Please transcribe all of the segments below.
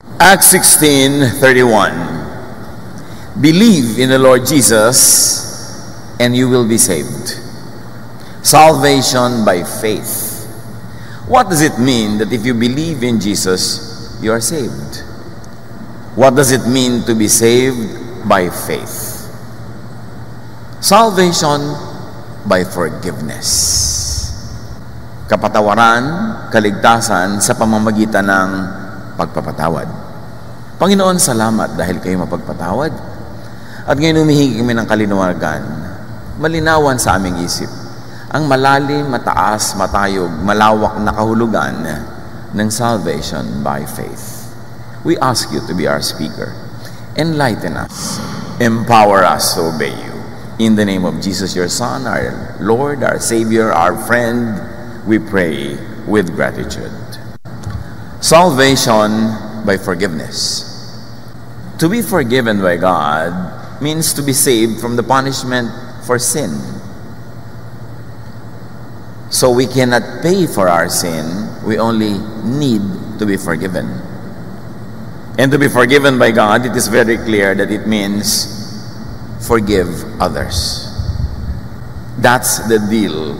Acts 16:31. Believe in the Lord Jesus and you will be saved. Salvation by faith. What does it mean that if you believe in Jesus, you are saved? What does it mean to be saved by faith? Salvation by forgiveness. Kapatawaran, kaligtasan sa pamamagitan ng pagpapatawad. Panginoon, salamat dahil kayo mapagpatawad. At ngayon humihingi kami ng kalinawagan, malinawan sa aming isip, ang malalim, mataas, matayog, malawak na kahulugan ng salvation by faith. We ask you to be our speaker. Enlighten us. Empower us to obey you. In the name of Jesus, your Son, our Lord, our Savior, our friend, we pray with gratitude. Salvation by forgiveness. To be forgiven by God means to be saved from the punishment for sin. So we cannot pay for our sin, we only need to be forgiven. And to be forgiven by God, it is very clear that it means forgive others. That's the deal.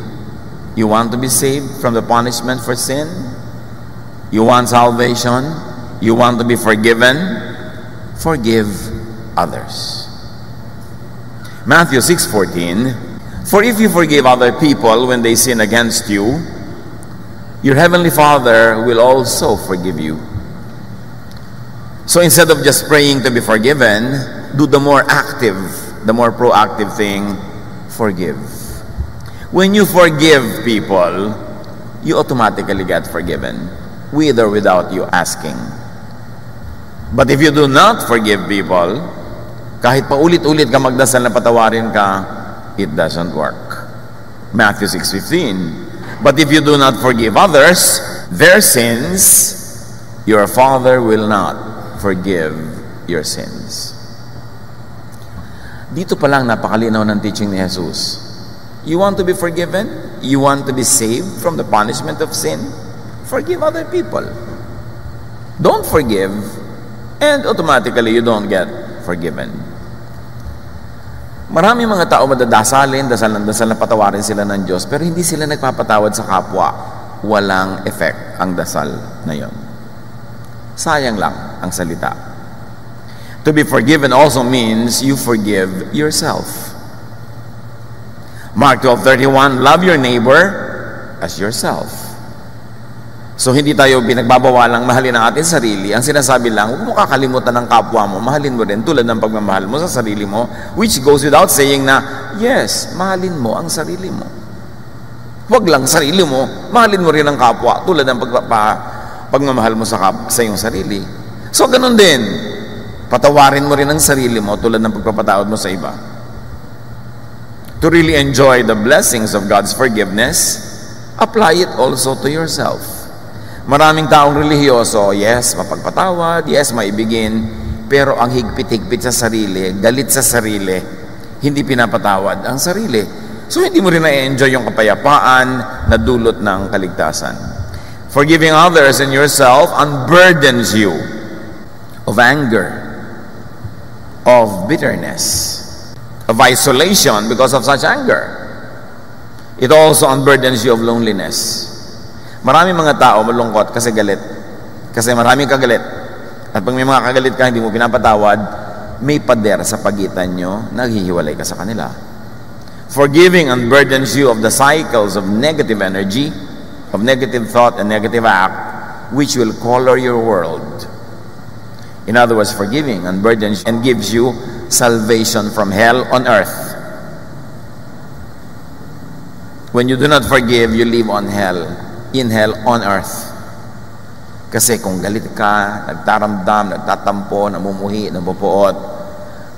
You want to be saved from the punishment for sin? You want salvation? You want to be forgiven? Forgive others. Matthew 6:14. For if you forgive other people when they sin against you, your heavenly Father will also forgive you. So instead of just praying to be forgiven, do the more active, the more proactive thing, forgive. When you forgive people, you automatically get forgiven, with or without you asking. But if you do not forgive people, kahit paulit-ulit ka magdasal na patawarin ka, it doesn't work. Matthew 6:15. But if you do not forgive others their sins, your Father will not forgive your sins. Dito pa lang napakalinaw ng teaching ni Jesus. You want to be forgiven? You want to be saved from the punishment of sin? Forgive other people. Don't forgive, and automatically you don't get forgiven. Marami mga tao madadasalin, dasal na patawarin sila ng Diyos, pero hindi sila nagpapatawad sa kapwa. Walang effect ang dasal na yon. Sayang lang ang salita. To be forgiven also means you forgive yourself. Mark 12:31, love your neighbor as yourself. So hindi tayo pinagbabawalang mahalin ang ating sarili. Ang sinasabi lang, huwag mo kakalimutan ng kapwa mo, mahalin mo rin tulad ng pagmamahal mo sa sarili mo, which goes without saying na, yes, mahalin mo ang sarili mo. Huwag lang sarili mo, mahalin mo rin ang kapwa tulad ng pagmamahal mo sa iyong sarili. So ganun din, patawarin mo rin ang sarili mo tulad ng pagpapatawad mo sa iba. To really enjoy the blessings of God's forgiveness, apply it also to yourself. Maraming taong relihiyoso, yes, mapagpatawad, yes, maibigin, pero ang higpit-higpit sa sarili, galit sa sarili, hindi pinapatawad ang sarili. So hindi mo rin na-enjoy yung kapayapaan na dulot ng kaligtasan. Forgiving others and yourself unburdens you of anger, of bitterness, of isolation because of such anger. It also unburdens you of loneliness. Maraming mga tao malungkot kasi galit. Kasi maraming kagalit. At pag may mga kagalit ka, hindi mo pinapatawad, may pader sa pagitan nyo, naghihiwalay ka sa kanila. Forgiving unburdens you of the cycles of negative energy, of negative thought and negative act, which will color your world. In other words, forgiving unburdens and gives you salvation from hell on earth. When you do not forgive, you live on hell. In hell on earth. Kasi kung galit ka, nagtaramdam, nagtatampo, namumuhi, nabupuot,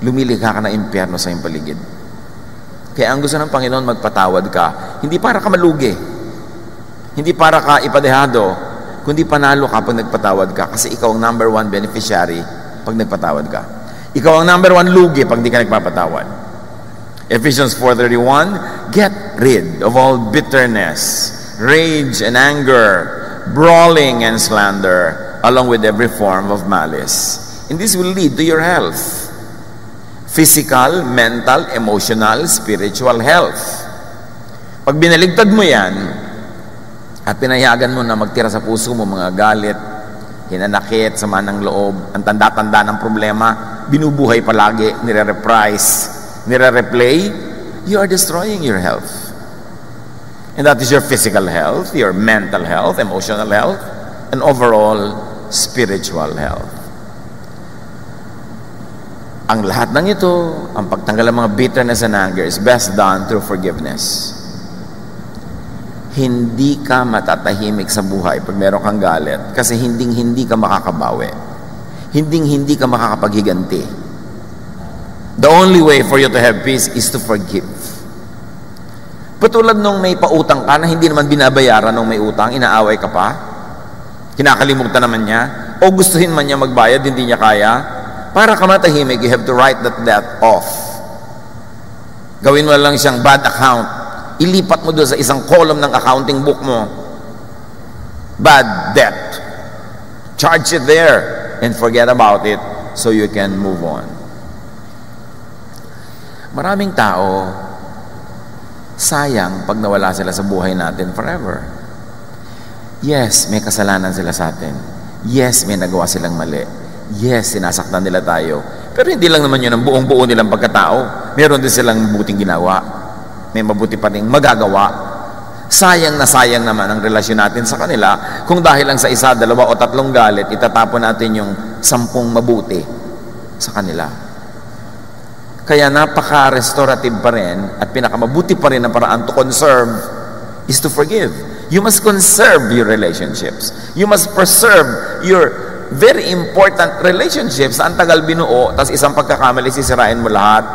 lumilikha ka ng impyerno sa iyong paligid. Kaya ang gusto ng Panginoon, magpatawad ka. Hindi para ka malugi. Hindi para ka ipadehado. Kundi panalo ka pag nagpatawad ka. Kasi ikaw ang number one beneficiary pag nagpatawad ka. Ikaw ang number one lugi pag di ka nagpapatawad. Ephesians 4:31, get rid of all bitterness, rage and anger, brawling and slander, along with every form of malice. And this will lead to your health. Physical, mental, emotional, spiritual health. Pag binaligtad mo yan, at pinayagan mo na magtira sa puso mo mga galit, hinanakit, sama ng loob, ang tanda-tanda ng problema, binubuhay palagi, nire-reprise, nire-replay, you are destroying your health. And that is your physical health, your mental health, emotional health, and overall spiritual health. Ang lahat ng ito, ang pagtanggal ng mga bitterness and anger is best done through forgiveness. Hindi ka matatahimik sa buhay pag meron kang galit kasi hindi ka makakabawi. Hindi ka makakapaghiganti. The only way for you to have peace is to forgive. Patulad nung may pautang ka na hindi naman binabayaran nung may utang, inaaway ka pa, kinakalimutan naman niya, o gustuhin man niya magbayad, hindi niya kaya, para ka matahimik, you have to write that debt off. Gawin mo lang siyang bad account. Ilipat mo doon sa isang column ng accounting book mo. Bad debt. Charge it there and forget about it so you can move on. Maraming tao, sayang pag nawala sila sa buhay natin forever. Yes, may kasalanan sila sa atin. Yes, may nagawa silang mali. Yes, sinasaktan nila tayo. Pero hindi lang naman yun ang buong-buo nilang pagkatao. Meron din silang mabuting ginawa. May mabuti pa rin magagawa. Sayang naman ang relasyon natin sa kanila kung dahil lang sa isa, dalawa o tatlong galit, itatapon natin yung 10 mabuti sa kanila. Kaya napaka-restorative pa rin at pinakamabuti pa rin na paraan to conserve is to forgive. You must conserve your relationships. You must preserve your very important relationships na ang tagal binuo, tas isang pagkakamali sisirain mo lahat.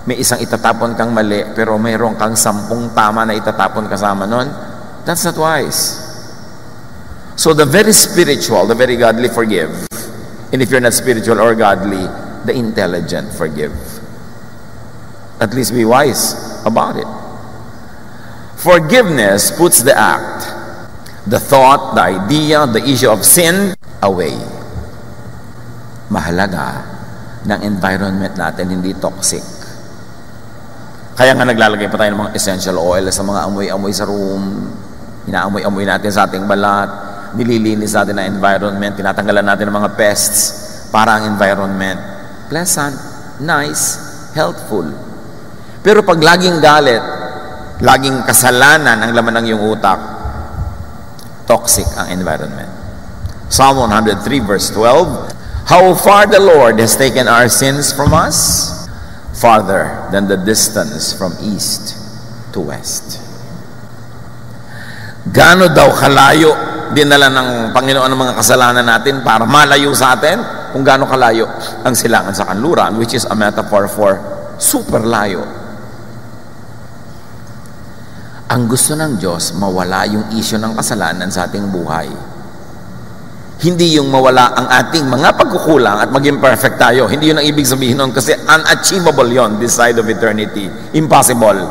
May isang itatapon kang mali, pero mayroon kang 10 tama na itatapon kasama nun. That's not wise. So the very spiritual, the very godly forgive. And if you're not spiritual or godly, the intelligent forgive. At least be wise about it. Forgiveness puts the act, the thought, the idea, the issue of sin away. Mahalaga ng environment natin hindi toxic. Kaya nga naglalagay pa tayo ng mga essential oil sa mga amoy-amoy sa room, inaamoy-amoy natin sa ating balat, nililinis natin ang environment, tinatanggalan natin ng mga pests para ang environment pleasant, nice, healthful. Pero pag laging galit, laging kasalanan ang laman ng iyong utak, toxic ang environment. Psalm 103 verse 12, how far the Lord has taken our sins from us, farther than the distance from east to west. Gaano daw kalayo dinala ng Panginoon ang mga kasalanan natin para malayo sa atin? Kung gaano kalayo ang silangan sa kanluran, which is a metaphor for super layo. Ang gusto ng Diyos, mawala yung issue ng kasalanan sa ating buhay. Hindi yung mawala ang ating mga pagkukulang at maging perfect tayo. Hindi yun ang ibig sabihin nun kasi unachievable yon this side of eternity. Impossible.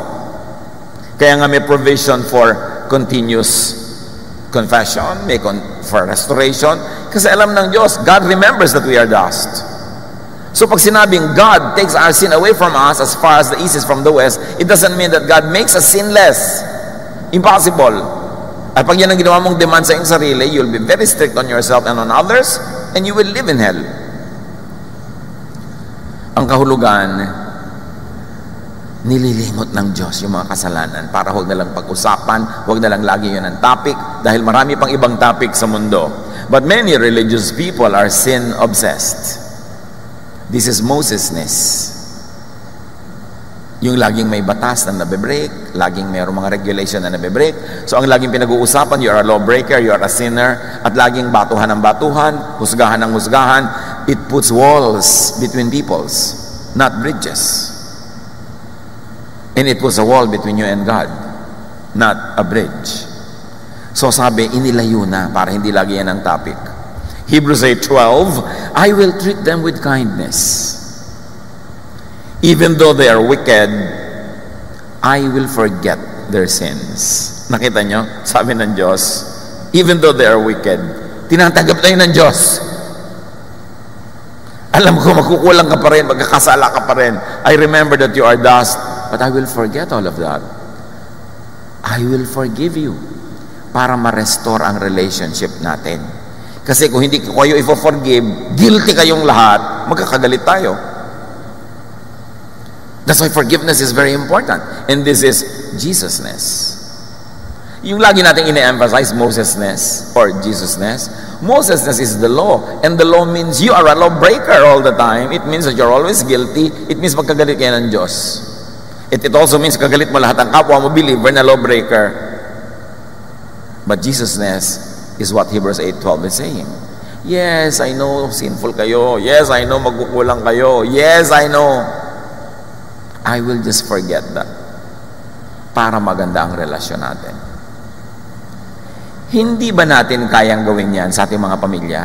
Kaya nga may provision for continuous confession, for restoration. Kasi alam ng Diyos, God remembers that we are dust. So pag sinabing God takes our sin away from us as far as the east is from the west, it doesn't mean that God makes us sinless. Impossible. At pag yan ang ginawa mong demand sa iyong sarili, you'll be very strict on yourself and on others, and you will live in hell. Ang kahulugan, nililimot ng Diyos yung mga kasalanan para huwag na lang pag-usapan, huwag na lang lagi yun ang topic, dahil marami pang ibang topic sa mundo. But many religious people are sin-obsessed. This is Moses-ness. Yung laging may batas na nabe-break, laging mayroong mga regulation na nabe-break. So ang laging pinag-uusapan, you are a lawbreaker, you are a sinner, at laging batuhan ng batuhan, husgahan ng husgahan. It puts walls between peoples, not bridges. And it puts a wall between you and God, not a bridge. So sabi, inilayo na para hindi lagi yan ang topic. Hebrews 8:12, I will treat them with kindness. Even though they are wicked, I will forget their sins. Nakita nyo? Sabi ng Diyos, even though they are wicked, tinatanggap tayo ng Diyos. Alam ko, magkukulang ka pa rin, magkakasala ka pa rin. I remember that you are dust, but I will forget all of that. I will forgive you para ma-restore ang relationship natin. Kasi kung hindi ko kayo i-forgive, guilty kayong lahat, magkakagalit tayo. That's why forgiveness is very important. And this is Jesusness. Yung lagi natin ine-emphasize, Mosesness or Jesusness. Mosesness is the law. And the law means you are a lawbreaker all the time. It means that you're always guilty. It means magkagalit kayo ng Diyos. It also means kagalit mo lahat ng kapwa mo believer na lawbreaker. But Jesusness is what Hebrews 8:12 is saying. Yes, I know sinful kayo. Yes, I know magkukulang kayo. Yes, I know. I will just forget that para maganda ang relasyon natin. Hindi ba natin kayang gawin yan sa ating mga pamilya?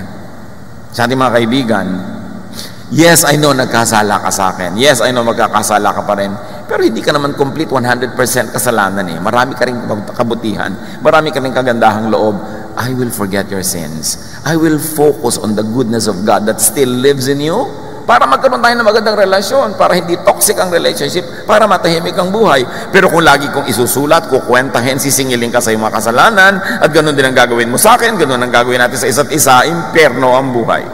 Sa ating mga kaibigan? Yes, I know nagkasala ka sa akin. Yes, I know magkakasala ka pa rin. Pero hindi ka naman complete 100% kasalanan eh. Marami ka rin kabutihan. Marami ka rin kagandahang loob. I will forget your sins. I will focus on the goodness of God that still lives in you para magkaroon tayo ng magandang relasyon, para hindi toxic ang relationship, para matahimik ang buhay. Pero kung lagi kong isusulat, kukwentahin, sisingilin ka sa iyong mga kasalanan, at ganun din ang gagawin mo sa akin, ganun ang gagawin natin sa isa't isa, impyerno ang buhay.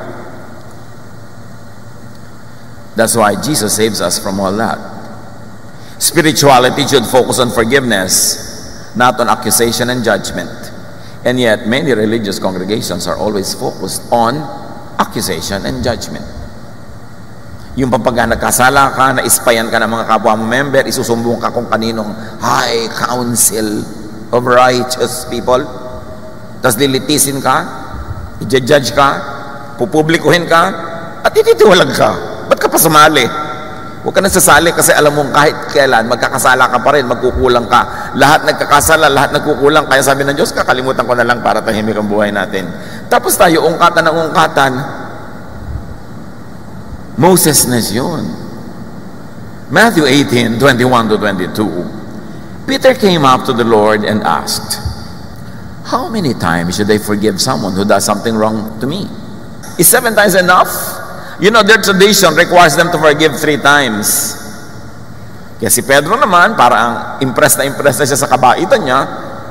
That's why Jesus saves us from all that. Spirituality should focus on forgiveness, not on accusation and judgment. And yet, many religious congregations are always focused on accusation and judgment. Yung pagka nagkasala ka, na-ispayan ka ng mga kapwa mo member, isusumbong ka kung kaninong high council of righteous people. Tapos lilitisin ka, i-judge ka, pupublikuhin ka, at ititiwalag ka. Ba't ka pa sumali? Huwag ka na sasali kasi alam mong kahit kailan, magkakasala ka pa rin, magkukulang ka. Lahat nagkakasala, lahat nagkukulang. Kaya sabi ng Diyos, kakalimutan ko na lang para tahimik ang buhay natin. Tapos tayo, ungkatan ng ungkatan. Mosesness yun. Matthew 18:21-22. Peter came up to the Lord and asked, how many times should I forgive someone who does something wrong to me? Is 7 times enough? You know, their tradition requires them to forgive 3 times. Kaya si Pedro naman, parang impressed na siya sa kabaitan niya.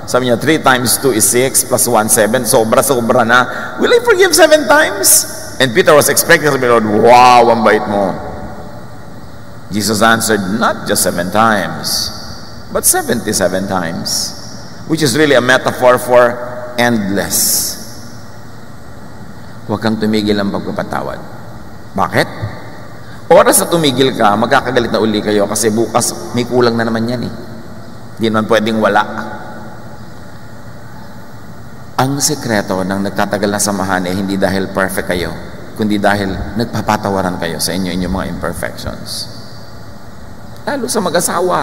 Sabi niya, 3 times 2 is 6, plus 1, 7. Sobra na. Will I forgive 7 times? And Peter was expecting to be, Lord, wow, ang bait mo. Jesus answered, not just 7 times, but 77 times. Which is really a metaphor for endless. Huwag kang tumigil ang pagpapatawad. Bakit? Oras na tumigil ka, magkakagalit na uli kayo kasi bukas may kulang na naman yan eh. Hindi naman pwedeng wala. Ang sekreto ng nagtatagal na samahan eh hindi dahil perfect kayo, kundi dahil nagpapatawaran kayo sa inyong mga imperfections. Lalo sa mag-asawa.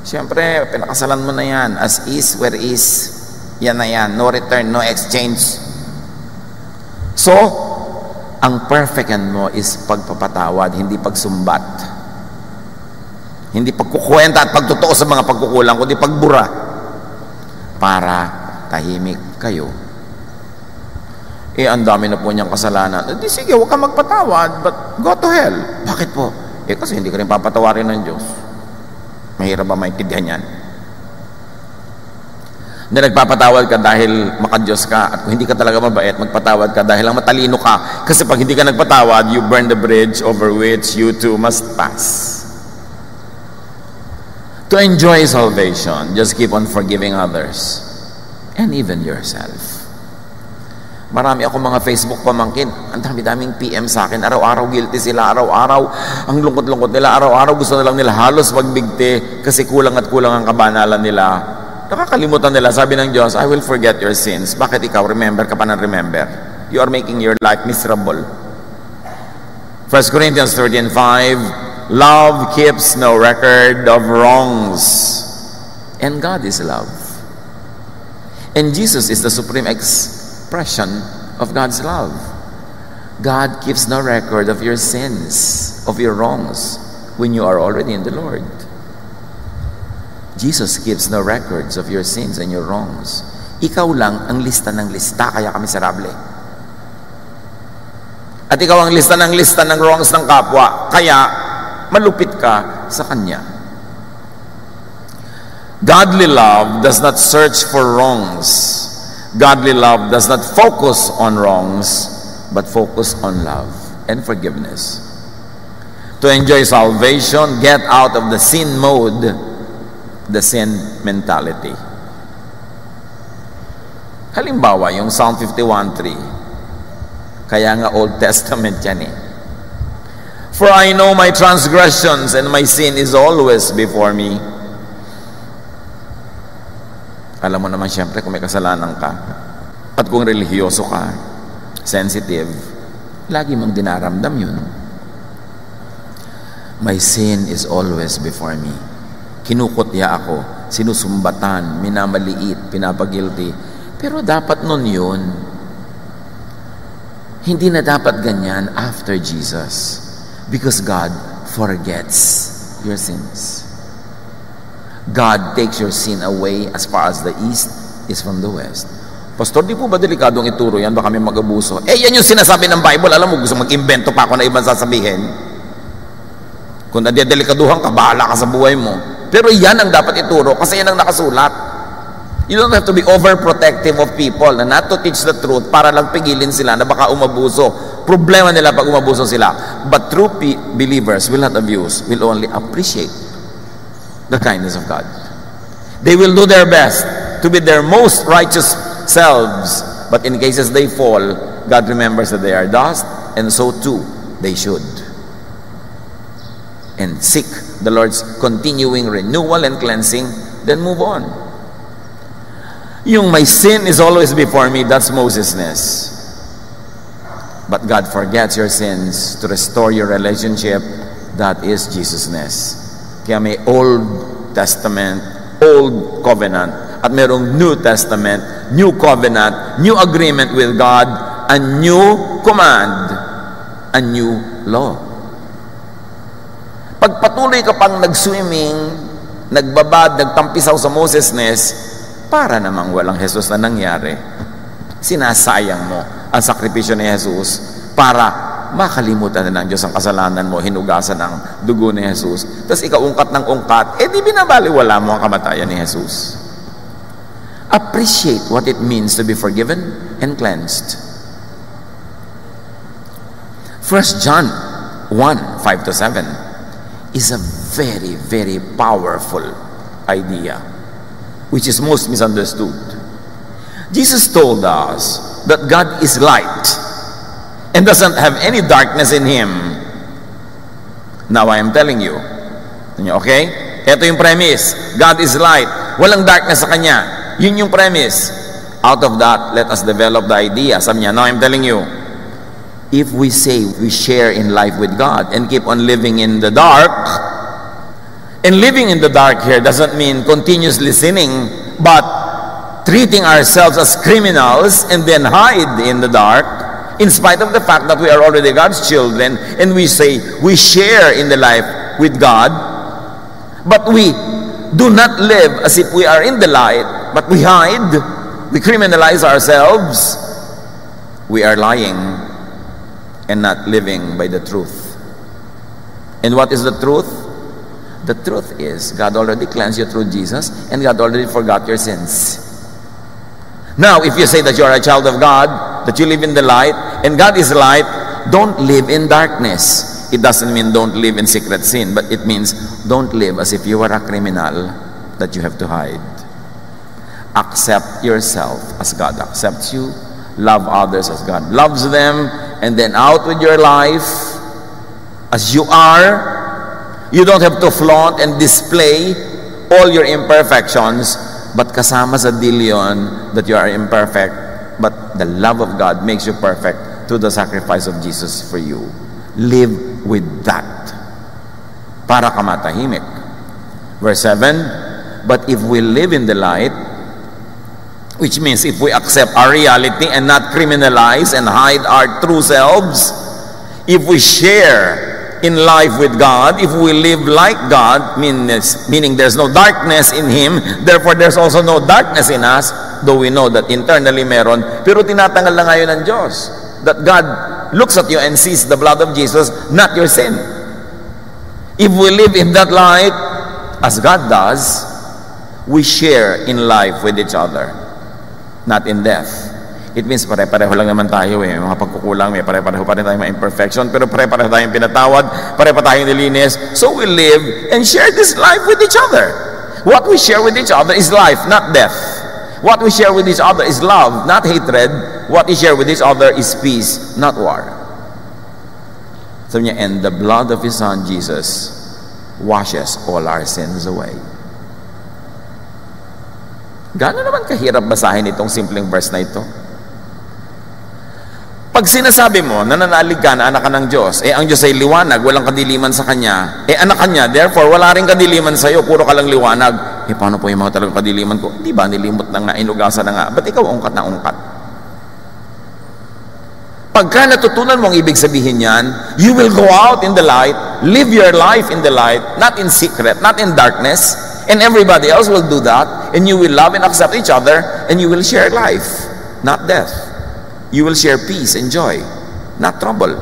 Siyempre, pinakasalan mo na yan. As is, where is. Yan na yan. No return, no exchange. So, ang perfectan mo is pagpapatawad, hindi pagsumbat. Hindi pagkukwenta at pagtotoo sa mga pagkukulang, kundi pagbura. Para tahimik kayo. Ang dami na po niyang kasalanan. Di sige, huwag kang magpatawad, but go to hell. Bakit po? Kasi hindi ka rin papatawarin ng Diyos. Mahirap ba maintindihan yan? Hindi nagpapatawad ka dahil makadiyos ka, at kung hindi ka talaga mabait, magpatawad ka dahil lang matalino ka. Kasi pag hindi ka nagpatawad, you burn the bridge over which you too must pass. To enjoy salvation, just keep on forgiving others and even yourself. Marami akong mga Facebook pamangkin. Ang dami-daming PM sa akin. Araw-araw guilty sila. Araw-araw ang lungkot-lungkot nila. Araw-araw gusto na lang nila halos magbigti kasi kulang at kulang ang kabanalan nila. Nakakalimutan nila. Sabi ng Diyos, I will forget your sins. Bakit ikaw? Remember ka pa ng remember. You are making your life miserable. 1 Corinthians 13:5, love keeps no record of wrongs. And God is love. And Jesus is the supreme expression of God's love. God keeps no record of your sins, of your wrongs, when you are already in the Lord. Jesus keeps no records of your sins and your wrongs. Ikaw lang ang lista ng lista, kaya ka miserable. At ikaw ang lista ng wrongs ng kapwa, kaya malupit ka sa kanya. Godly love does not search for wrongs. Godly love does not focus on wrongs, but focus on love and forgiveness. To enjoy salvation, get out of the sin mode, the sin mentality. Halimbawa, yung Psalm 51:3. Kaya nga Old Testament yan eh. For I know my transgressions and my sin is always before me. Alam mo naman siyempre kung may kasalanan ka at kung relihiyoso ka, sensitive, lagi mong dinaramdam yun. My sin is always before me. Kinukutya ako, sinusumbatan, minamaliit, pinapagilty. Pero dapat nun yun. Hindi na dapat ganyan after Jesus. Because God forgets your sins. God takes your sin away as far as the east is from the west. Pastor, di po ba delikadong ituro yan? Baka may mag-abuso. Yan yung sinasabi ng Bible. Alam mo, gusto mag-invento pa ako na ibang sasabihin. Kung nadedelikaduhan ka, bahala ka sa buhay mo. Pero yan ang dapat ituro kasi yan ang nakasulat. You don't have to be overprotective of people na not to teach the truth para lang pigilin sila na baka umabuso. Problema nila pag umabuso sila. But true believers will not abuse, will only appreciate the kindness of God. They will do their best to be their most righteous selves. But in cases they fall, God remembers that they are dust, and so too they should. And seek the Lord's continuing renewal and cleansing, then move on. Yung my sin is always before me, that's Moses-ness. But God forgets your sins to restore your relationship, that is Jesus-ness. Kaya may Old Testament, Old Covenant, at mayroong New Testament, New Covenant, New Agreement with God, a new command, a new law. Pag patuloy ka pang nag-swimming, nagbabad, nagtampisaw sa Moses-ness, para namang walang Jesus na nangyari, sinasayang mo ang sakripisyo ni Jesus para makalimutan na ng Diyos ang kasalanan mo, hinugasan ng dugo ni Jesus. Tapos ikaw ungkat ng ungkat, di binabaliwala mo ang kamatayan ni Jesus. Appreciate what it means to be forgiven and cleansed. 1 John 1:5-7 is a very, very powerful idea, which is most misunderstood. Jesus told us that God is light and doesn't have any darkness in Him. Now I am telling you. Okay? Ito yung premise. God is light. Walang darkness sa Kanya. Yun yung premise. Out of that, let us develop the idea. Sabi niya, now I'm telling you, if we say we share in life with God and keep on living in the dark, and living in the dark here doesn't mean continuously sinning, but treating ourselves as criminals and then hide in the dark, in spite of the fact that we are already God's children, and we say we share in the life with God, but we do not live as if we are in the light, but we hide, we criminalize ourselves, we are lying and not living by the truth. And what is the truth? The truth is, God already cleansed you through Jesus, and God already forgot your sins. Now, if you say that you are a child of God, that you live in the light, and God is light, don't live in darkness. It doesn't mean don't live in secret sin, but it means don't live as if you are a criminal that you have to hide. Accept yourself as God accepts you. Love others as God loves them, and then out with your life as you are. You don't have to flaunt and display all your imperfections, but kasama sa deal yun that you are imperfect, but the love of God makes you perfect through the sacrifice of Jesus for you. Live with that para ka matahimik. Verse 7, but if we live in the light, which means if we accept our reality and not criminalize and hide our true selves, if we share in life with God, if we live like God, meaning there's no darkness in Him, therefore there's also no darkness in us, though we know that internally meron, pero tinatanggal na ngayon ng Diyos. That God looks at you and sees the blood of Jesus, not your sin. If we live in that light, as God does, we share in life with each other, not in death. It means pare-pareho lang naman tayo eh. Mga pagkukulang, may pare-pareho pa rin tayong mga imperfection, pero pare-pareho tayong pinatawad, pare-pareho tayong nilinis. So we live and share this life with each other. What we share with each other is life, not death. What we share with each other is love, not hatred. What we share with each other is peace, not war. Sabi niya, and the blood of His Son, Jesus, washes all our sins away. Gano'n naman kahirap basahin itong simpleng verse na ito? Pag sinasabi mo, nananalig ka na anak ka ng Diyos, ang Diyos ay liwanag, walang kadiliman sa Kanya, anak ka niya, therefore, wala rin kadiliman sa iyo, puro ka lang liwanag. Paano po yung mga talagang kadiliman ko? Di ba, nilimot na nga, inugasan na nga. Ba't ikaw ungkat na ungkat? Pagka natutunan mo ang ibig sabihin yan, you will go out in the light, live your life in the light, not in secret, not in darkness, and everybody else will do that, and you will love and accept each other, and you will share life, not death. You will share peace and joy, not trouble.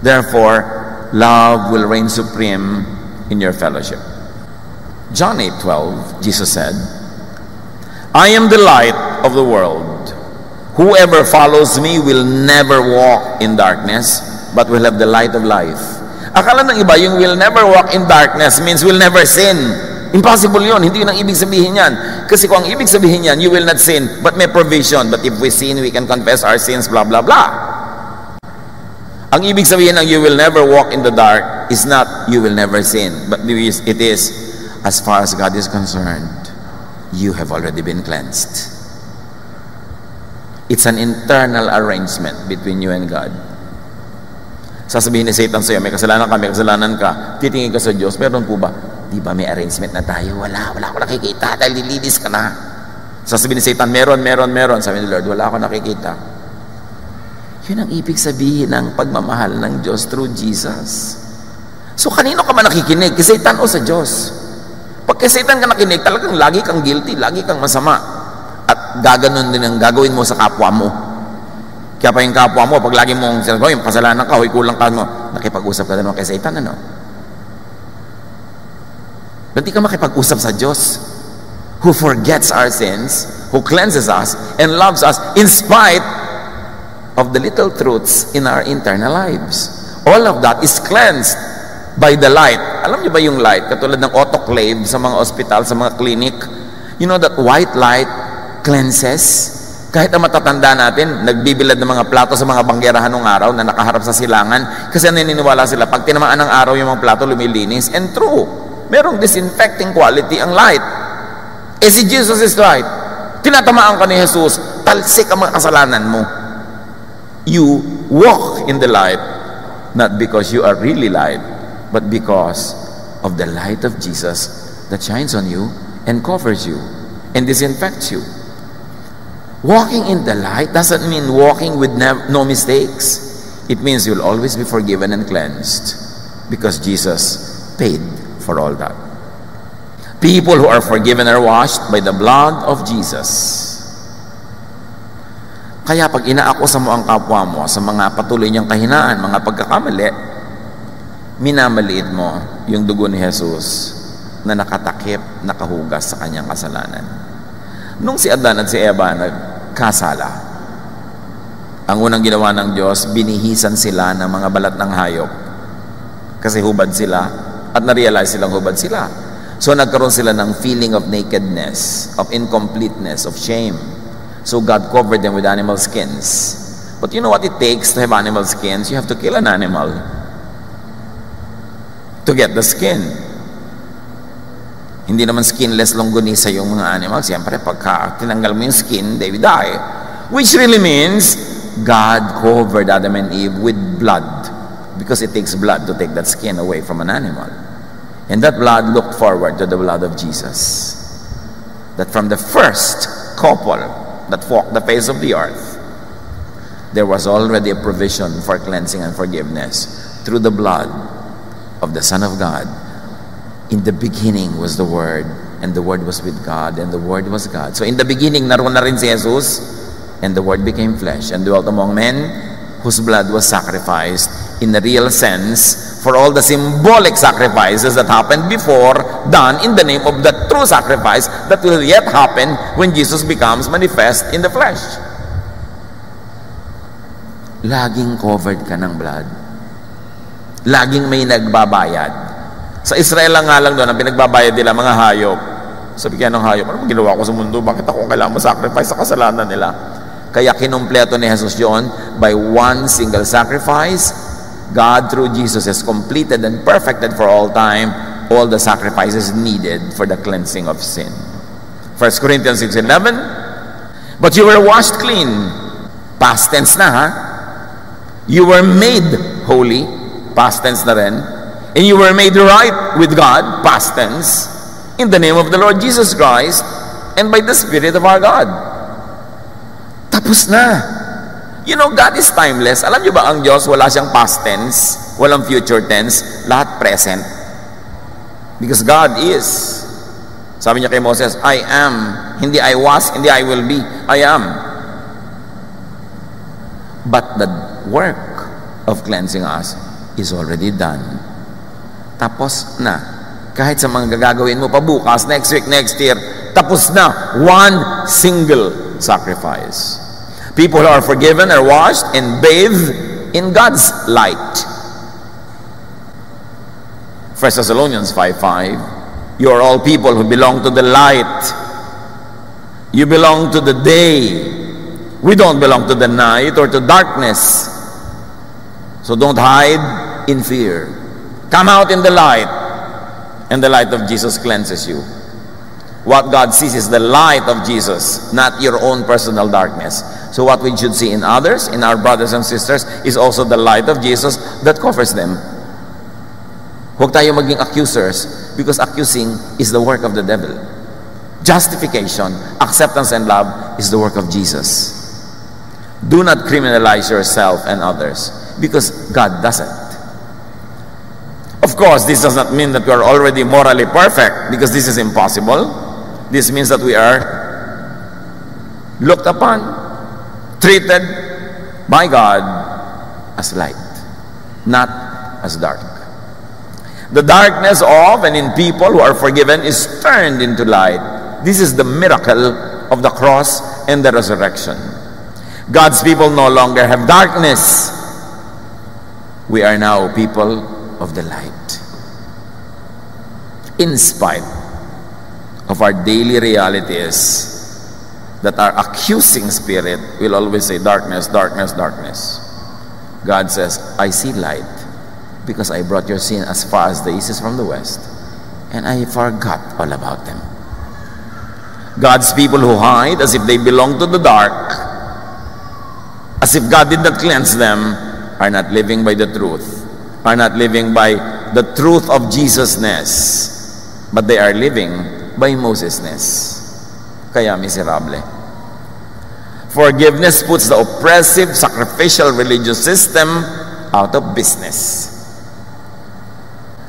Therefore, love will reign supreme in your fellowship. John 8:12, Jesus said, I am the light of the world. Whoever follows me will never walk in darkness, but will have the light of life. Akala ng iba, yung will never walk in darkness means will never sin. Impossible yun. Hindi yun ang ibig sabihin yan. Kasi kung ang ibig sabihin yan, you will not sin, but may provision. But if we sin, we can confess our sins, blah, blah, blah. Ang ibig sabihin ng you will never walk in the dark is not you will never sin, but it is, as far as God is concerned, you have already been cleansed. It's an internal arrangement between you and God. Sasabihin ni Satan sa'yo, may kasalanan ka, titingin ka sa Diyos, meron po ba? Di ba may arrangement na tayo? Wala ako nakikita dahil lilinis ka na. Sasabihin ni Satan, meron. Sabi ni Lord, wala ako nakikita. Yun ang ibig sabihin ng pagmamahal ng Diyos through Jesus. So kanino ka man nakikinig? Kay Satan o sa Diyos? Pag kay Satan ka nakinig, talagang lagi kang guilty, lagi kang masama. At gaganon din ang gagawin mo sa kapwa mo. Kaya pa yung kapwa mo, pag lagi mong sinasabi, yung kasalanan ka, huy kulang ka mo, nakipag-usap ka naman kay Satan, ano? Hindi ka makipag-usap sa Diyos, who forgets our sins, who cleanses us, and loves us in spite of the little truths in our internal lives. All of that is cleansed by the light. Alam niyo ba yung light? Katulad ng autoclave sa mga ospital, sa mga clinic. You know that white light cleanses? Kahit ang matatanda natin, nagbibilad ng mga plato sa mga banggerahan ng araw na nakaharap sa silangan kasi naniniwala sila, pag tinamaan ng araw yung mga plato, lumilinis. And true, merong disinfecting quality ang light. Si Jesus is light. Tinatamaan ka ni Jesus, talsik ang mga kasalanan mo. You walk in the light, not because you are really light, but because of the light of Jesus that shines on you and covers you and disinfects you. Walking in the light doesn't mean walking with no mistakes. It means you'll always be forgiven and cleansed because Jesus paid for all that. People who are forgiven are washed by the blood of Jesus. Kaya pag inaakusa mo ang kapwa mo sa mga patuloy niyang kahinaan, mga pagkakamali, minamaliit mo yung dugo ni Jesus na nakatakip, nakahugas sa kanyang kasalanan. Nung si Adan at si Eva nagkasala, ang unang ginawa ng Diyos, binihisan sila ng mga balat ng hayop. Kasi hubad sila at na-realize silang hubad sila. So nagkaroon sila ng feeling of nakedness, of incompleteness, of shame. So God covered them with animal skins. But you know what it takes to have animal skins? You have to kill an animal to get the skin. Hindi naman skinless longganisa yung mga animals. Siyempre, pagka tinanggal mo yung skin, they will die. Which really means God covered Adam and Eve with blood because it takes blood to take that skin away from an animal. And that blood looked forward to the blood of Jesus. That from the first couple that walked the face of the earth, there was already a provision for cleansing and forgiveness through the blood of the Son of God. In the beginning was the Word, and the Word was with God, and the Word was God. So in the beginning, naroon na rin si Jesus, and the Word became flesh, and dwelt among men, whose blood was sacrificed in the real sense for all the symbolic sacrifices that happened before, done in the name of the true sacrifice that will yet happen when Jesus becomes manifest in the flesh. Laging covered ka ng blood. Laging may nagbabayad. Sa Israel lang nga lang doon, ang pinagbabayad nila, mga hayop. Sabi kaya ng hayop, ano ginawa ko sa mundo? Bakit ako kailangan ma-sacrifice sa kasalanan nila? Kaya kinumpleto ni Jesus yun by one single sacrifice. God through Jesus has completed and perfected for all time all the sacrifices needed for the cleansing of sin. 1 Corinthians 6:11, but you were washed clean. Past tense na, ha? You were made holy. Past tense na rin. And you were made right with God, past tense, in the name of the Lord Jesus Christ, and by the Spirit of our God. Tapos na. You know, God is timeless. Alam niyo ba ang Diyos, wala siyang past tense, walang future tense, lahat present. Because God is. Sabi niya kay Moses, I am. Hindi I was, hindi I will be. I am. But the work of cleansing us is already done. Tapos na. Kahit sa mga gagawin mo pa bukas, next week, next year, tapos na. One single sacrifice. People who are forgiven are washed and bathed in God's light. 1 Thessalonians 5:5, you are all people who belong to the light. You belong to the day. We don't belong to the night or to darkness. So don't hide in fear. Come out in the light, and the light of Jesus cleanses you. What God sees is the light of Jesus, not your own personal darkness. So what we should see in others, in our brothers and sisters, is also the light of Jesus that covers them. Huwag tayo maging accusers, because accusing is the work of the devil. Justification, acceptance, and love is the work of Jesus. Do not criminalize yourself and others, because God doesn't. Of course, this does not mean that we are already morally perfect, because this is impossible. This means that we are looked upon, treated by God as light, not as dark. The darkness of and in people who are forgiven is turned into light. This is the miracle of the cross and the resurrection. God's people no longer have darkness. We are now people of the light. In spite of our daily realities that our accusing spirit will always say darkness, darkness, darkness, God says, I see light, because I brought your sin as far as the east is from the west, and I forgot all about them. God's people who hide as if they belong to the dark, as if God did not cleanse them, are not living by the truth, are not living by the truth of Jesus-ness, but they are living by Moses-ness. Kaya miserable. Forgiveness puts the oppressive, sacrificial religious system out of business.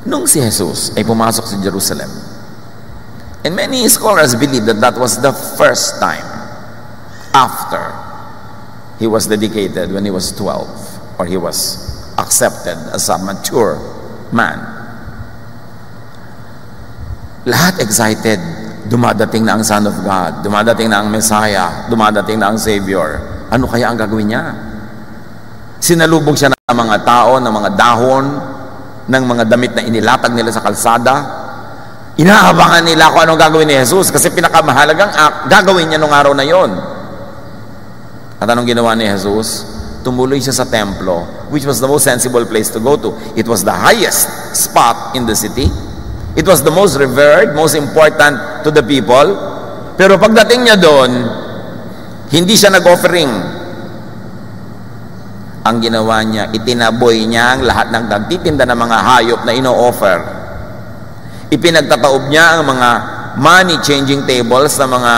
Nung si Jesus ay pumasok sa Jerusalem, and many scholars believe that that was the first time after he was dedicated when he was 12, or he was accepted as a mature man. Lahat excited. Dumadating na ang Son of God. Dumadating na ang Messiah. Dumadating na ang Savior. Ano kaya ang gagawin niya? Sinalubog siya ng mga tao, ng mga dahon, ng mga damit na inilatag nila sa kalsada. Inaabangan nila kung anong gagawin ni Jesus, kasi pinakamahalagang gagawin niya nung araw na yon. At anong ginawa ni Jesus? Tumuloy siya sa templo, which was the most sensible place to go to. It was the highest spot in the city. It was the most revered, most important to the people. Pero pagdating niya doon, hindi siya nag-offering. Ang ginawa niya, itinaboy niya ang lahat ng nagtitinda ng mga hayop na ino-offer. Ipinagtataob niya ang mga money-changing tables na mga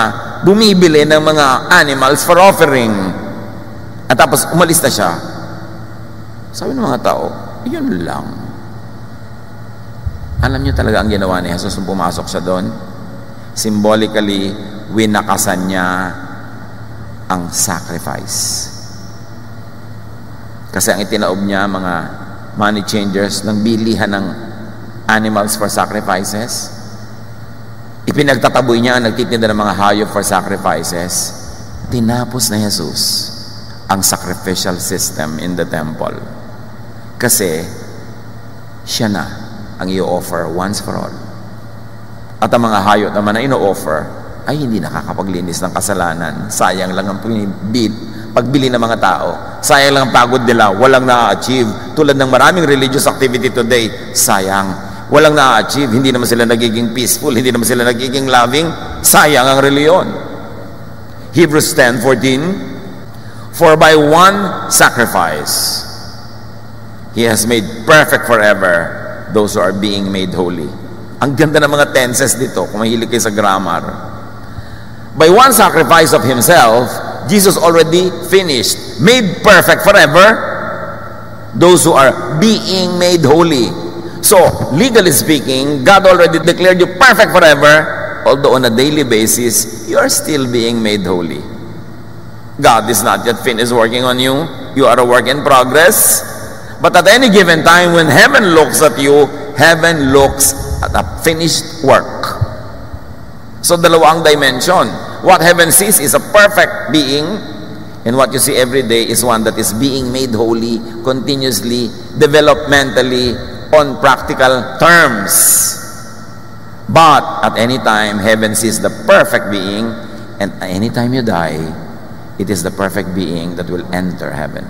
bumibili ng mga animals for offering. At tapos umalis na siya. Sabi ng mga tao, yun lang. Alam niyo talaga ang ginawa ni Jesus nung pumasok siya doon? Symbolically, winakasan niya ang sacrifice. Kasi ang itinaob niya, mga money changers, ng bilihan ng animals for sacrifices. Ipinagtataboy niya ang nagtitinda ng mga hayop for sacrifices. Tinapos na Jesus ang sacrificial system in the temple. Kasi siya na ang i-offer once for all. At ang mga hayop naman na ino-offer ay hindi nakakapaglinis ng kasalanan. Sayang lang ang pagbili ng mga tao. Sayang lang ang pagod nila. Walang na-achieve. Tulad ng maraming religious activity today, sayang. Walang na-achieve. Hindi naman sila nagiging peaceful. Hindi naman sila nagiging loving. Sayang ang reliyon. Hebrews 10:14, for by one sacrifice He has made perfect forever those who are being made holy. Ang ganda ng mga tenses dito, kung mahilig kayo sa grammar. By one sacrifice of Himself, Jesus already finished, made perfect forever those who are being made holy. So, legally speaking, God already declared you perfect forever, although on a daily basis, you are still being made holy. God is not yet finished working on you. You are a work in progress. But at any given time, when heaven looks at you, heaven looks at a finished work. So, dalawang dimension. What heaven sees is a perfect being, and what you see every day is one that is being made holy continuously, developmentally, on practical terms. But at any time, heaven sees the perfect being, and any time you die, it is the perfect being that will enter heaven.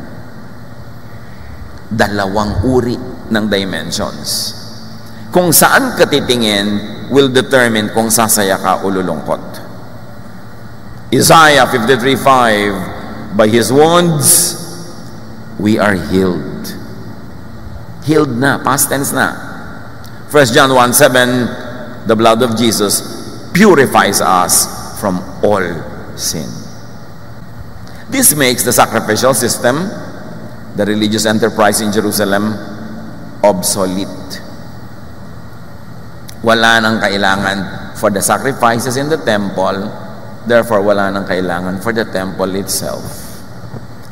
Dalawang uri ng dimensions. Kung saan ka titingin will determine kung sasaya ka o lulungkot. Isaiah 53:5, by His wounds, we are healed. Healed na, past tense na. 1 John 1:7, the blood of Jesus purifies us from all sin. This makes the sacrificial system, the religious enterprise in Jerusalem, obsolete. Wala nang kailangan for the sacrifices in the temple, therefore wala nang kailangan for the temple itself.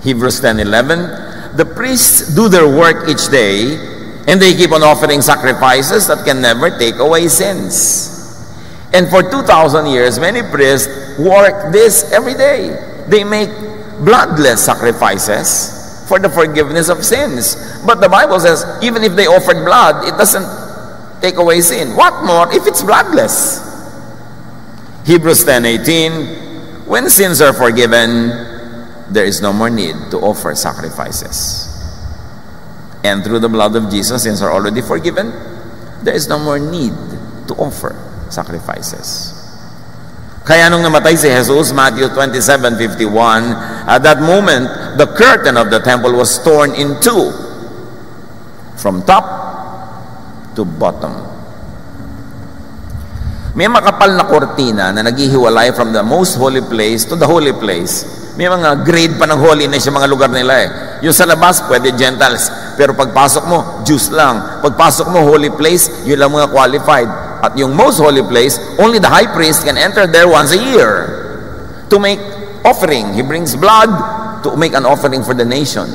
Hebrews 10:11, the priests do their work each day, and they keep on offering sacrifices that can never take away sins. And for 2,000 years, many priests work this every day. They make bloodless sacrifices for the forgiveness of sins. But the Bible says, even if they offered blood, it doesn't take away sin. What more if it's bloodless? Hebrews 10:18, when sins are forgiven, there is no more need to offer sacrifices. And through the blood of Jesus, sins are already forgiven. There is no more need to offer sacrifices. Kaya nung namatay si Jesus, Matthew 27:51, at that moment, the curtain of the temple was torn in two, from top to bottom. May makapal na kortina na naghihiwalay from the most holy place to the holy place. May mga grade pa ng holiness yung mga lugar nila eh. Yung sa labas, pwede Gentiles. Pero pagpasok mo, Jews lang. Pagpasok mo, holy place, yun lang mga qualified. At yung most holy place, only the high priest can enter there once a year to make offering. He brings blood to make an offering for the nation.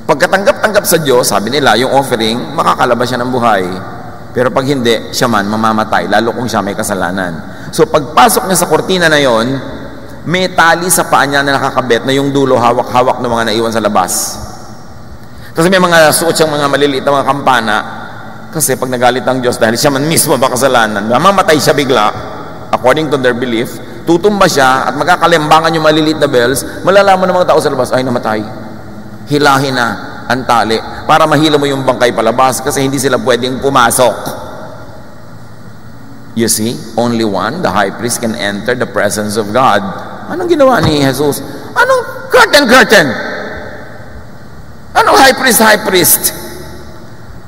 Pagkatanggap-tanggap sa Diyos, sabi nila, yung offering, makakalabas siya ng buhay. Pero pag hindi, siya man mamamatay, lalo kung siya may kasalanan. So pagpasok niya sa kortina na yon, may tali sa paa niya na nakakabit na yung dulo hawak-hawak ng mga naiwan sa labas. Kasi may mga suot siyang mga maliliit na mga kampana, kasi pag nagalit ang Diyos dahil siya man mismo ba kasalanan, mamamatay siya bigla, according to their belief, tutumba siya at magkakalimbangan yung maliliit na bells, malalaman ng mga tao sa labas, ay namatay. Hilahin na ang tali para mahila mo yung bangkay palabas kasi hindi sila pwedeng pumasok. You see, only one, the high priest, can enter the presence of God. Anong ginawa ni Jesus? Anong curtain? Anong high priest?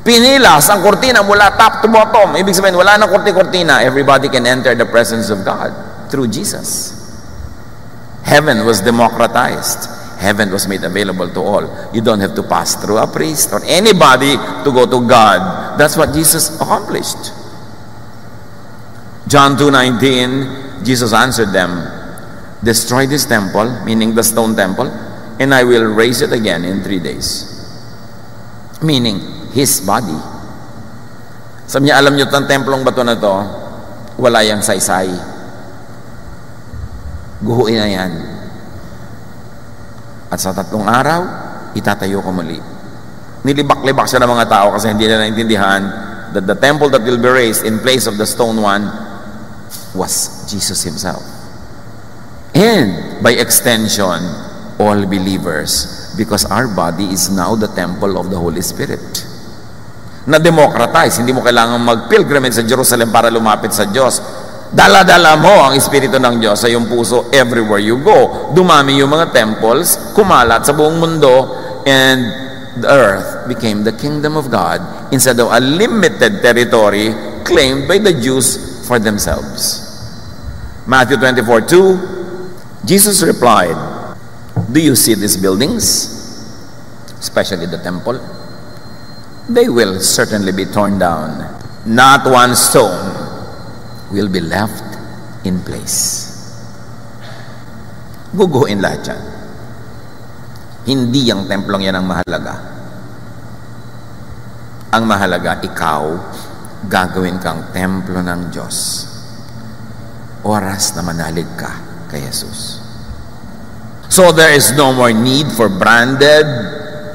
Pinilas ang kortina mula top to bottom. Ibig sabihin, wala nang kortina. Everybody can enter the presence of God through Jesus. Heaven was democratized. heaven was made available to all. You don't have to pass through a priest or anybody to go to God. That's what Jesus accomplished. John 2:19, Jesus answered them, destroy this temple, meaning the stone temple, and I will raise it again in 3 days. Meaning, His body. Sabi niya, alam niyo itong templong bato na to, wala yang saysay. Guhuin na yan. At sa 3 araw, itatayo ko muli. Nilibak-libak siya ng mga tao kasi hindi na naintindihan that the temple that will be raised in place of the stone one was Jesus Himself. And by extension, all believers, because our body is now the temple of the Holy Spirit. Na-democratize, hindi mo kailangan mag-pilgrimage sa Jerusalem para lumapit sa Diyos. Dala-dala mo ang Espiritu ng Diyos sa iyong puso everywhere you go. Dumami yung mga temples, kumalat sa buong mundo, and the earth became the kingdom of God instead of a limited territory claimed by the Jews for themselves. Matthew 24:2, Jesus replied, do you see these buildings, especially the temple? They will certainly be torn down. Not one stone will be left in place. Guguhin lahat yan. Hindi ang templong yan ang mahalaga. Ang mahalaga, ikaw, gagawin kang templo ng Diyos. Oras na manalig ka kay Jesus. So there is no more need for branded,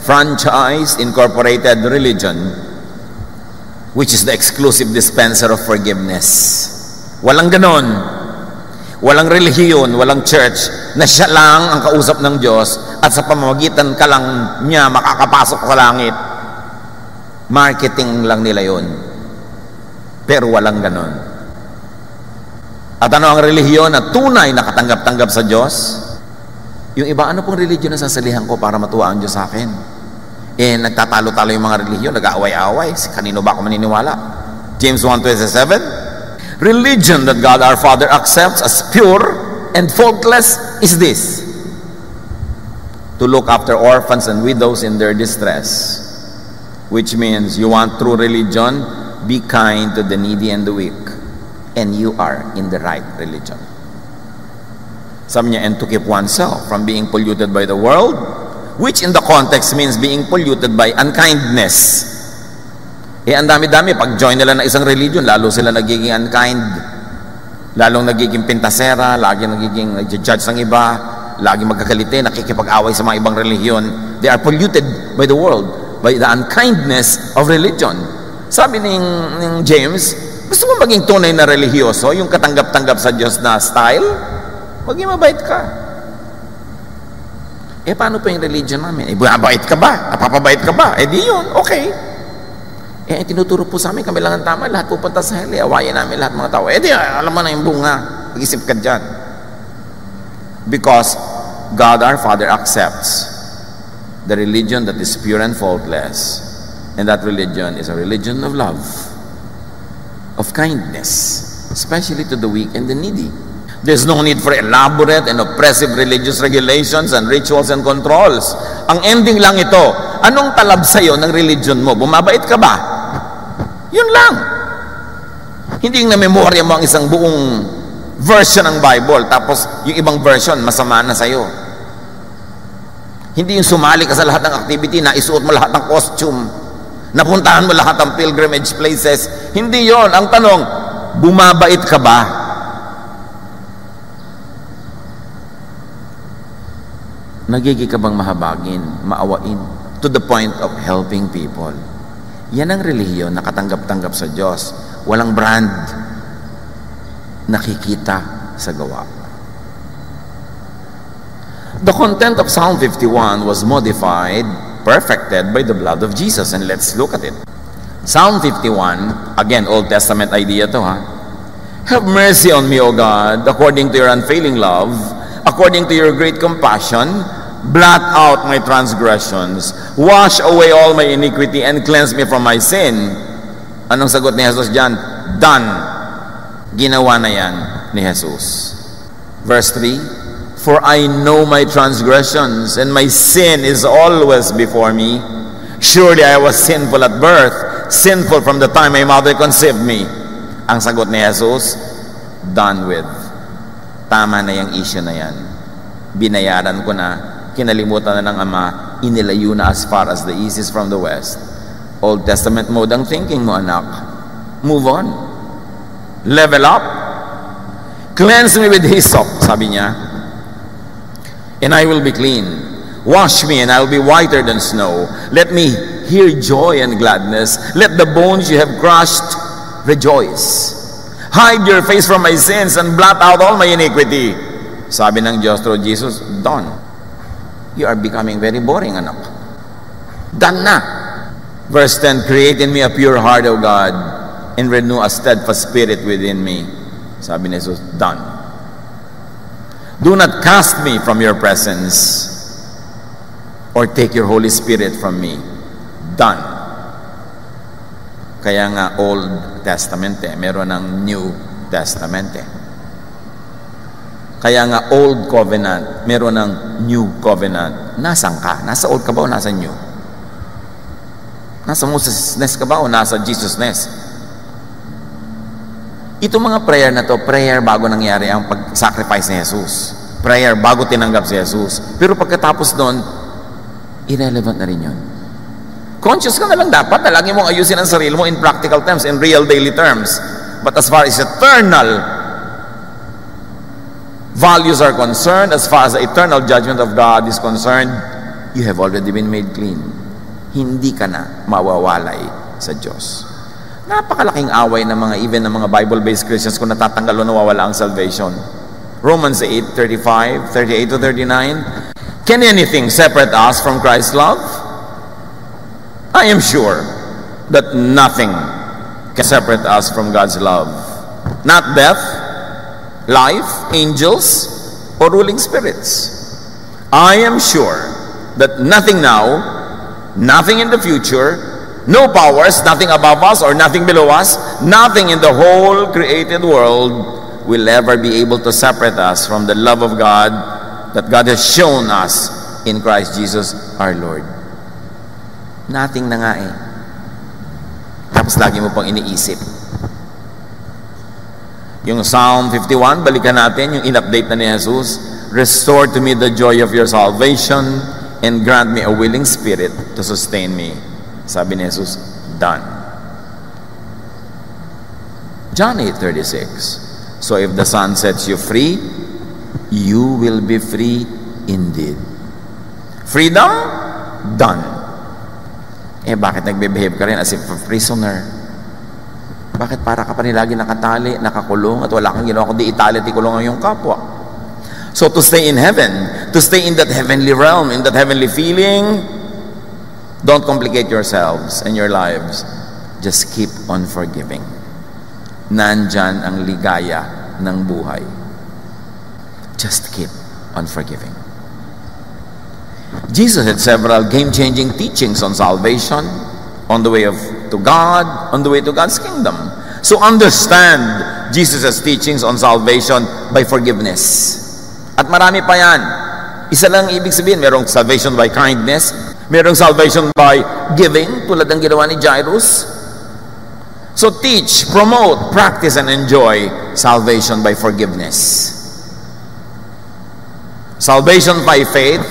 franchise, incorporated religion, which is the exclusive dispenser of forgiveness. Walang ganon. Walang relihiyon, walang church na siya lang ang kausap ng Diyos at sa pamamagitan ka lang niya makakapasok sa langit. Marketing lang nila yon. Pero walang ganon. At ano ang relihiyon na tunay na katanggap-tanggap sa Diyos? Yung iba, ano pong relihiyon na sasalihan ko para matuwa ang Diyos sa akin? Nagtatalo-talo yung mga relihiyon, nag-aaway-aaway. Kanino ba ako maniniwala? James 1:27, religion that God our Father accepts as pure and faultless is this: to look after orphans and widows in their distress. Which means you want true religion, be kind to the needy and the weak. And you are in the right religion. Sabi niya, and to keep oneself from being polluted by the world, which in the context means being polluted by unkindness. Ang dami-dami, pag join nila ng isang religion, lalo sila nagiging unkind, lalong nagiging pintasera, laging nagiging nag-judge ng iba, laging magkakalite, nakikipag-away sa mga ibang relihiyon. They are polluted by the world, by the unkindness of religion. Sabi ng James, gusto mo maging tunay na relihiyoso, yung katanggap-tanggap sa Diyos na style? Maging mabait ka. Paano pa yung religion namin? Mabait ka ba? Napapabait ka ba? Di yun, okay. Tinuturo po sa amin, kami lang ang tama, lahat pupunta sa hell, awayan namin lahat mga tao. Di, alam mo na yung bunga, mag-isip ka dyan. Because God our Father accepts the religion that is pure and faultless, and that religion is a religion of love, of kindness, especially to the weak and the needy. There's no need for elaborate and oppressive religious regulations and rituals and controls. Ang ending lang ito, anong talab sa'yo ng religion mo? Bumabait ka ba? Yun lang. Hindi yung na-memorya mo ang isang buong version ng Bible, tapos yung ibang version, masama na sa'yo. Hindi yung sumali ka sa lahat ng activity, na isuot mo lahat ng costume, napuntahan mo lahat ng pilgrimage places. Hindi yon. Ang tanong, bumabait ka ba? Nagiging ka bang mahabagin, maawain, to the point of helping people? Yan ang relihiyon na katanggap-tanggap sa Diyos. Walang brand, nakikita sa gawa. The content of Psalm 51 was modified, perfected by the blood of Jesus. And let's look at it. Psalm 51, again, Old Testament idea to, ha? Have mercy on me, O God, according to your unfailing love, according to your great compassion, blot out my transgressions, wash away all my iniquity, and cleanse me from my sin. Anong sagot ni Jesus dyan? Done. Ginawa na yan ni Jesus. Verse 3, For I know my transgressions, and my sin is always before me. Surely I was sinful at birth, sinful from the time my mother conceived me. Ang sagot ni Jesus, done with. Tama na yung issue na yan. Binayaran ko na, kinalimutan na ng Ama, inilayo na as far as the east is from the west. Old Testament mode ang thinking mo, anak. Move on. Level up. Cleanse me with hyssop, sabi niya, and I will be clean. Wash me, and I will be whiter than snow. Let me hear joy and gladness. Let the bones you have crushed rejoice. Hide your face from my sins and blot out all my iniquity. Sabi ng Diyos through Jesus, done. You are becoming very boring, anak. Done na. Verse 10, create in me a pure heart, O God, and renew a steadfast spirit within me. Sabi ni Jesus, done. Do not cast me from your presence or take your Holy Spirit from me. Done. Kaya nga Old Testament meron ng New Testament Kaya nga Old Covenant, meron ng New Covenant. Nasaan ka? Nasa Old ka ba o nasa New? Nasa Moses-ness ka ba o nasa Jesus-ness? Itong mga prayer na to, prayer bago nangyari ang pag-sacrifice ni Jesus. Prayer bago tinanggap si Jesus. Pero pagkatapos doon, irrelevant na rin yun. Conscious ka na lang dapat na lagi mong ayusin ang sarili mo in practical terms, in real daily terms. But as far as eternal values are concerned, as far as the eternal judgment of God is concerned, you have already been made clean. Hindi ka na mawawalay sa Diyos. Napakalaking away ng mga, even ng mga Bible-based Christians kung natatanggal o nawawala ang salvation. Romans 8:35, 38 to 39. Can anything separate us from Christ's love? I am sure that nothing can separate us from God's love. Not death, life, angels, or ruling spirits. I am sure that nothing now, nothing in the future, no powers, nothing above us or nothing below us, nothing in the whole created world will ever be able to separate us from the love of God that God has shown us in Christ Jesus our Lord. Nothing na nga Tapos lagi mo pang iniisip. Yung Psalm 51, balikan natin, yung in-update na ni Jesus, restore to me the joy of your salvation and grant me a willing spirit to sustain me. Sabi ni Jesus, done. John 8:36. So if the Son sets you free, you will be free indeed. Freedom, done. Bakit nagbe-behave ka rin as if a prisoner? Bakit para ka pa rin lagi nakatali, nakakulong, at wala kang ginawa kundi itali at ikulong ang iyong kapwa? So to stay in heaven, to stay in that heavenly realm, in that heavenly feeling, don't complicate yourselves and your lives. Just keep on forgiving. Nandyan ang ligaya ng buhay. Just keep on forgiving. Jesus had several game-changing teachings on salvation, on the way to God, on the way to God's kingdom. So understand Jesus' teachings on salvation by forgiveness. At marami pa yan. Isa lang ibig sabihin, merong salvation by kindness, merong salvation by giving, tulad ng ginawa ni Jairus. So teach, promote, practice, and enjoy salvation by forgiveness. Salvation by faith,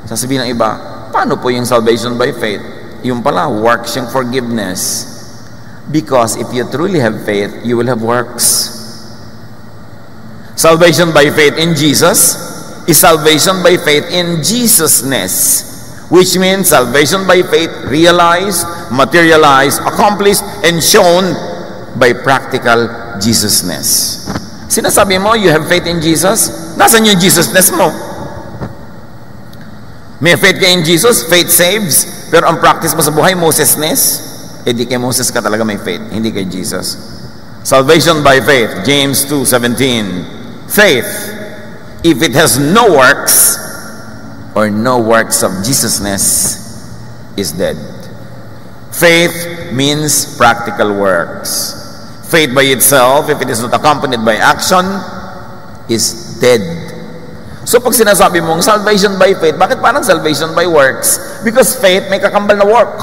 sasabihin ng iba, paano po yung salvation by faith? Yung pala, works yung forgiveness. Because if you truly have faith, you will have works. Salvation by faith in Jesus is salvation by faith in Jesus-ness, which means salvation by faith realized, materialized, accomplished, and shown by practical Jesus-ness. Sinasabi mo, you have faith in Jesus? Nasaan yung Jesus-ness mo? May faith ka in Jesus, faith saves, pero ang practice mo sa buhay, Moses-ness, di kay Moses ka talaga may faith, hindi kay Jesus. Salvation by faith, James 2:17. Faith, if it has no works, or no works of Jesus-ness, is dead. Faith means practical works. Faith by itself, if it is not accompanied by action, is dead. So pag sinasabi mong salvation by faith, bakit parang salvation by works? Because faith may kakambal na work.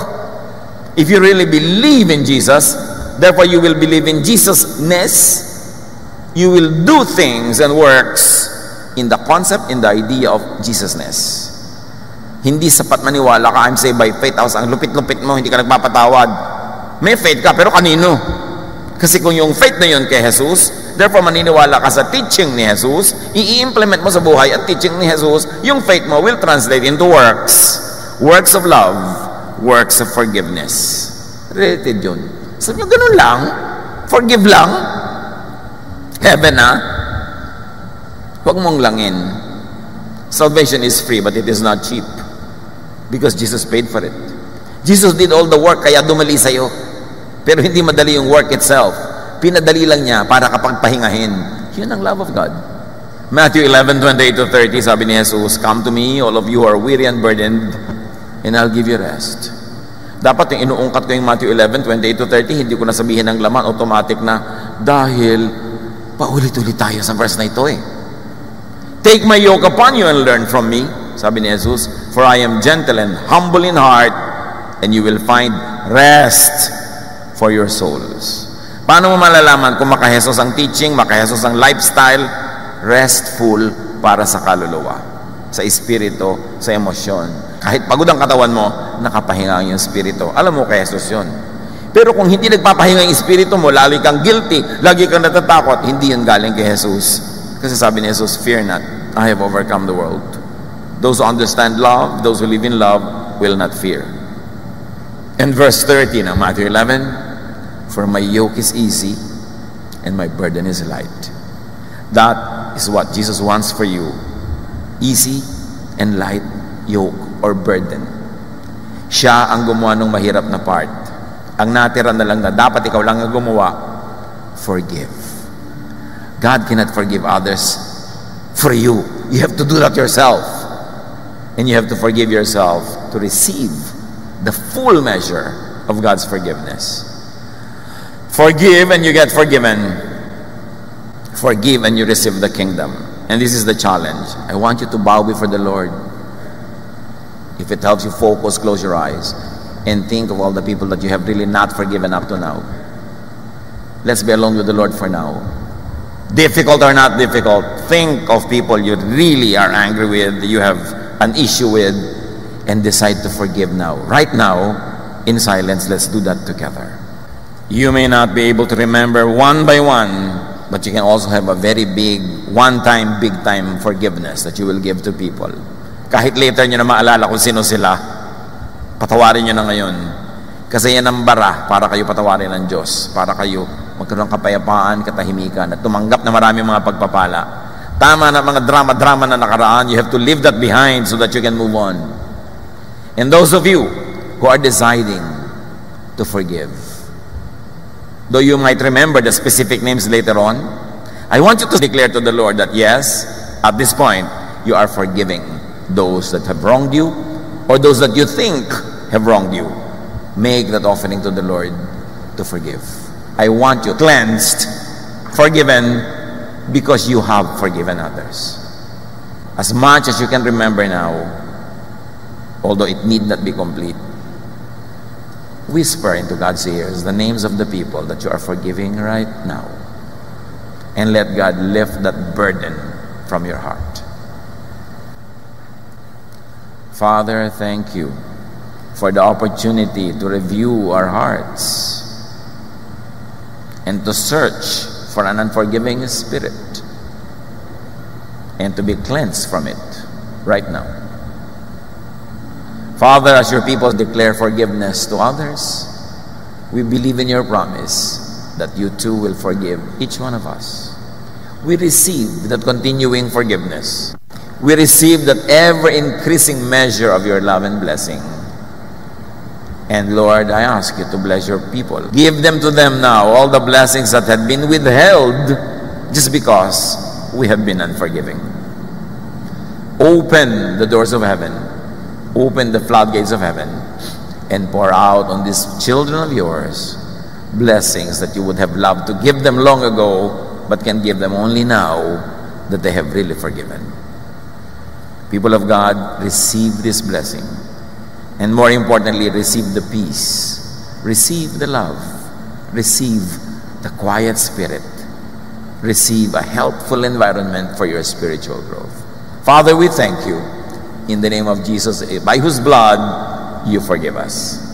If you really believe in Jesus, therefore you will believe in Jesus-ness, you will do things and works in the concept, in the idea of Jesus-ness. Hindi sapat maniwala ka, I'm saved by faith, tapos ang lupit-lupit mo, hindi ka nagpapatawad. May faith ka, pero kanino? Kasi kung yung faith na yun kay Jesus, therefore maniniwala ka sa teaching ni Jesus, i-implement mo sa buhay at teaching ni Jesus, yung faith mo will translate into works. Works of love, works of forgiveness. Related yun. Sabi nyo, ganun lang? Forgive lang? Heaven na? Huwag mong langin. Salvation is free, but it is not cheap. Because Jesus paid for it. Jesus did all the work, kaya dumali sa'yo. Pero hindi madali yung work itself. Pinadali lang niya para kapag pahingahin. Yun ang love of God. Matthew 11:28-30, sabi ni Jesus, "Come to me, all of you who are weary and burdened, and I'll give you rest." Dapat yung inuungkat ko yung Matthew 11:28-30, hindi ko nasabihin ng laman, automatic na, dahil paulit-ulit tayo sa verse na ito eh. "Take my yoke upon you and learn from me," sabi ni Jesus, "for I am gentle and humble in heart, and you will find rest for your souls." Paano mo malalaman kung makahesos ang teaching, makahesos ang lifestyle? Restful para sa kaluluwa, sa espiritu, sa emosyon. Kahit pagod ang katawan mo, nakapahinga ang yung espiritu. Alam mo kay Jesus yun. Pero kung hindi nagpapahinga ang espiritu mo, lagi kang guilty, lagi kang natatakot, hindi yan galing kay Jesus. Kasi sabi ni Jesus, "Fear not, I have overcome the world." Those who understand love, those who live in love, will not fear. And verse 30 ng Matthew 11, "For my yoke is easy and my burden is light." That is what Jesus wants for you. Easy and light yoke or burden. Siya ang gumawa ng mahirap na part. Ang natira na lang na dapat ikaw lang ang gumawa, forgive. God cannot forgive others for you. You have to do that yourself. And you have to forgive yourself to receive the full measure of God's forgiveness. Forgive and you get forgiven. Forgive and you receive the kingdom. And this is the challenge. I want you to bow before the Lord. If it helps you focus, close your eyes and think of all the people that you have really not forgiven up to now. Let's be alone with the Lord for now. Difficult or not difficult, think of people you really are angry with, you have an issue with, and decide to forgive now. Right now, in silence, let's do that together. You may not be able to remember one by one, but you can also have a very big, one-time, big-time forgiveness that you will give to people. Kahit later nyo na maalala kung sino sila, patawarin nyo na ngayon. Kasi yan ang bara para kayo patawarin ng Diyos, para kayo magkaroon ng kapayapaan, katahimikan, at tumanggap na maraming mga pagpapala. Tama na mga drama-drama na nakaraan, you have to leave that behind so that you can move on. And those of you who are deciding to forgive, though you might remember the specific names later on, I want you to declare to the Lord that yes, at this point, you are forgiving those that have wronged you or those that you think have wronged you. Make that offering to the Lord to forgive. I want you cleansed, forgiven, because you have forgiven others. As much as you can remember now, although it need not be complete, whisper into God's ears the names of the people that you are forgiving right now. And let God lift that burden from your heart. Father, thank you for the opportunity to review our hearts and to search for an unforgiving spirit and to be cleansed from it right now. Father, as your people declare forgiveness to others, we believe in your promise that you too will forgive each one of us. We receive that continuing forgiveness. We receive that ever-increasing measure of your love and blessing. And Lord, I ask you to bless your people. Give them to them now all the blessings that had been withheld just because we have been unforgiving. Open the doors of heaven. Open the floodgates of heaven and pour out on these children of yours blessings that you would have loved to give them long ago but can give them only now that they have really forgiven. People of God, receive this blessing. And more importantly, receive the peace. Receive the love. Receive the quiet spirit. Receive a helpful environment for your spiritual growth. Father, we thank you in the name of Jesus, by whose blood you forgive us.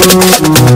Thank you.